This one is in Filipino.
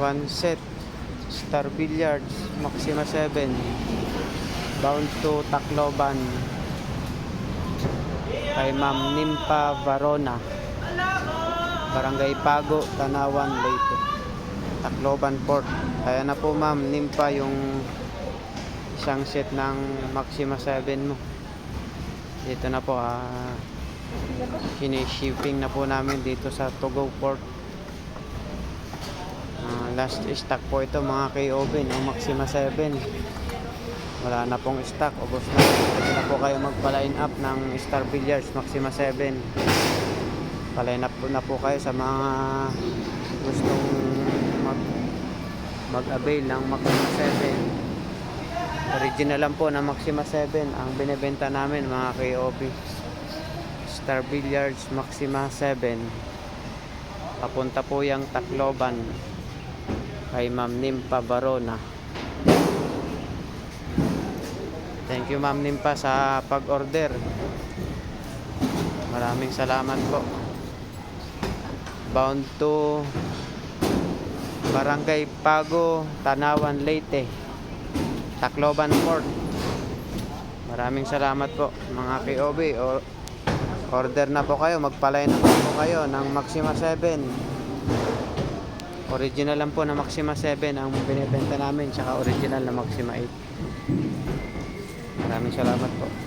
One set Star Billiards Maxima 7 bound to Tacloban kay Ma'am Nimpa Varona, Barangay Pago, Tanawan, Leyte, Tacloban Port. Kaya na po Ma'am Nimpa yung isang set ng Maxima 7 mo. Dito na po shipping na po namin dito sa Tugao Port. Last stock po ito mga KOB ng Maxima 7. Wala na pong stock, ubos na. Pwede na po kayo magpa-line up ng Star Billiards Maxima 7. Pa-line up po na po kayo sa mga gustong mag-avail ng Maxima 7. Original lang po na Maxima 7 ang binebenta namin mga KOB. Star Billiards Maxima 7. Papunta po yung Tacloban kay Ma'am Nimpa Varona. Thank you Ma'am Nimpa sa pag-order. Maraming salamat po. Bound to Barangay Pago, Tanawan, Leyte, Tacloban Port. Maraming salamat po mga KOB. Order na po kayo, magpa-line up po kayo ng Maxima 7. Original lang po na Maxima 7 ang binibenta namin, tsaka original na Maxima 8. Maraming salamat po.